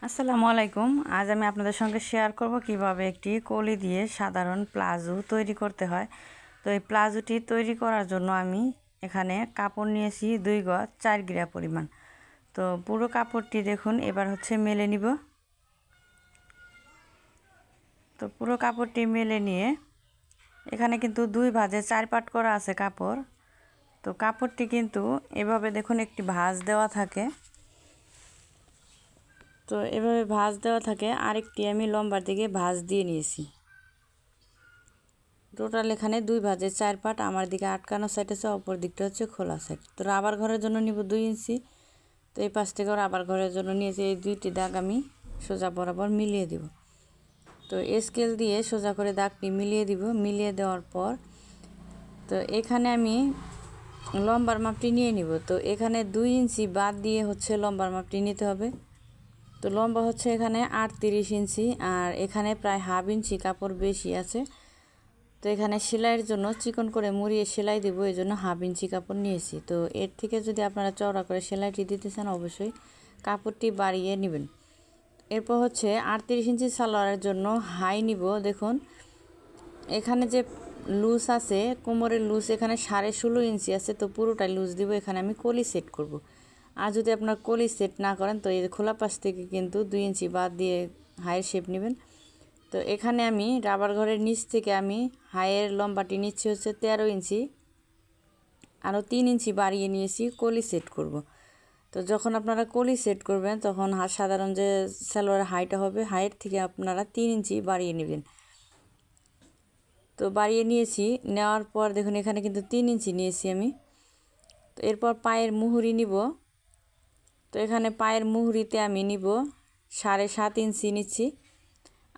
আসসালামু আলাইকুম। আজ আমি আপনাদের সঙ্গে শেয়ার করব কিভাবে একটি কলি দিয়ে সাধারণ প্লাজো তৈরি করতে হয়। তো এই প্লাজোটি তৈরি করার জন্য আমি এখানে কাপড় নিয়েছি 2 গজ 4 গিরা পরিমাণ। তো পুরো কাপড়টি দেখুন এবার মেলে নিব। তো পুরো কাপড়টি মেলে নিয়ে এখানে কিন্তু 2 ভাঁজে 4 পাট করা আছে কাপড়। তো কাপড়টি কিন্তু এভাবে দেখুন একটি ভাঁজ দেওয়া থাকে। তো এভাবে ভাঁজ দেওয়া থাকে, আরেকটি আমি লম্বার দিকে ভাঁজ দিয়ে নিয়েছি। টোটাল এখানে 2 ভাঁজে 4 পাট, আমার দিকে আটকানো সাইড আছে, অপর দিকটা হচ্ছে খোলা সাইড। তো রাবার ঘরের জন্য নিব 2 ইঞ্চি। তো এই পাশ থেকে রাবার ঘরের জন্য নিয়েছি এই 2টি দাগ আমি সোজা বরাবর মিলিয়ে দিব। তো স্কেল দিয়ে সোজা করে দাগটি মিলিয়ে দিব। মিলিয়ে দেওয়ার পর তো এখানে আমি লম্বার মাপটি নিয়ে নিব। তো এখানে 2 ইঞ্চি বাদ দিয়ে লম্বার মাপটি নিতে হবে। তো লম্বা এখানে 38 ইঞ্চি, আর এখানে প্রায় হাফ ইঞ্চি কাপড় বেশি আছে। তো এখানে সেলাইয়ের জন্য চিকন করে মুড়িয়ে সেলাই দেব, এই জন্য হাফ ইঞ্চি কাপড় নিয়েছি। তো এর থেকে যদি আপনারা চওড়া করে সেলাইটি দিতে চান অবশ্যই কাপড়টি বাড়িয়ে নেবেন। এরপর 38 ইঞ্চি সালোয়ারের জন্য হাই নিব। দেখুন এখানে যে লুজ আছে কোমরের লুজ এখানে 16.5 ইঞ্চি আছে, তো পুরোটাই লুজ দিব। এখানে আমি কলি সেট করব। আর যদি আপনার কলি সেট না করেন তো এই খোলা পাশ থেকে কিন্তু 2 ইঞ্চি বাদ দিয়ে হাইয়ের শেপ নেবেন। তো এখানে আমি রাবার ঘরের নিচ থেকে আমি হাইয়ের লম্বাটি নিচ্ছি 13 ইঞ্চি, আরও 3 ইঞ্চি বাড়িয়ে নিয়েছি কলি সেট করব। তো যখন আপনারা কলি সেট করবেন তখন সাধারণ যে সালোয়ারের হাইটা হবে হাইয়ের থেকে আপনারা 3 ইঞ্চি বাড়িয়ে নেবেন। তো বাড়িয়ে নিয়েছি, নেওয়ার পর দেখুন এখানে কিন্তু 3 ইঞ্চি নিয়েছি আমি। তো এরপর পায়ের মুহুরি নিব। তো এখানে পায়ের মুহুরিতে আমি নিব 7.5 ইঞ্চি নিচ্ছি,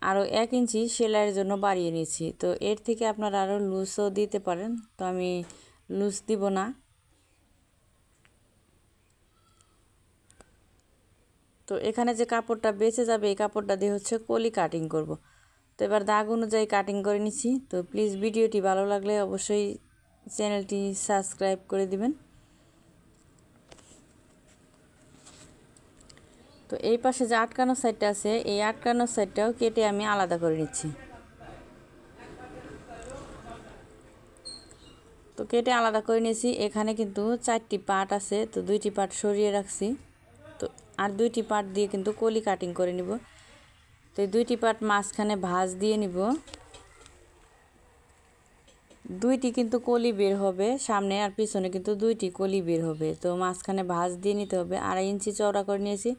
আরও 1 ইঞ্চি সেলাইয়ের জন্য বাড়িয়ে নিচ্ছি। তো এর থেকে আপনারা আরও লুজও দিতে পারেন, তো আমি লুজ দিব না। তো এখানে যে কাপড়টা বেঁচে যাবে এই কাপড়টা দিয়ে কলি কাটিং করব। তো এবার দাগ অনুযায়ী কাটিং করে নিচ্ছি। তো প্লিজ ভিডিওটি ভালো লাগলে অবশ্যই চ্যানেলটি সাবস্ক্রাইব করে দিবেন। তো এই পাশে যে আটকানো সাইডটা আছে এই আটকানো সাইডটাও কেটে আমি আলাদা করে নিচ্ছি। তো কেটে আলাদা করে নিয়েছি। এখানে কিন্তু 4টি পার্ট আছে, তো 2টি পার্ট সরিয়ে রাখছি। তো আর 2টি পার্ট দিয়ে কিন্তু কলি কাটিং করে নিব। তো এই 2টি পার্ট মাঝখানে ভাঁজ দিয়ে নিব। 2টি কিন্তু কলি বের হবে, সামনে আর পিছনে কিন্তু 2টি কলি বের হবে। তো মাঝখানে ভাঁজ দিয়ে নিতে হবে। 2.5 ইঞ্চি চওড়া করে নিয়েছি,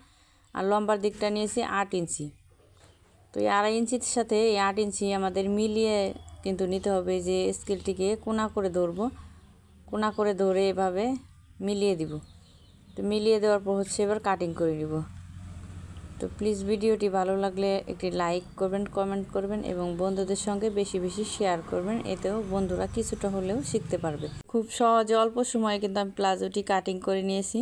আর লম্বার দিকটা নিয়েছি 8 ইঞ্চি। তো এই 2.5 ইঞ্চির সাথে এই 8 ইঞ্চি আমাদের মিলিয়ে কিন্তু নিতে হবে। যে স্কেলটিকে কোনা করে ধরবো, কোনা করে ধরে এভাবে মিলিয়ে দিব। তো মিলিয়ে দেওয়ার পর এবার কাটিং করে নিব। তো প্লিজ ভিডিওটি ভালো লাগলে একটি লাইক করবেন, কমেন্ট করবেন এবং বন্ধুদের সঙ্গে বেশি বেশি শেয়ার করবেন, এতেও বন্ধুরা কিছুটা হলেও শিখতে পারবে। খুব সহজে অল্প সময়ে কিন্তু আমি প্লাজোটি কাটিং করে নিয়েছি।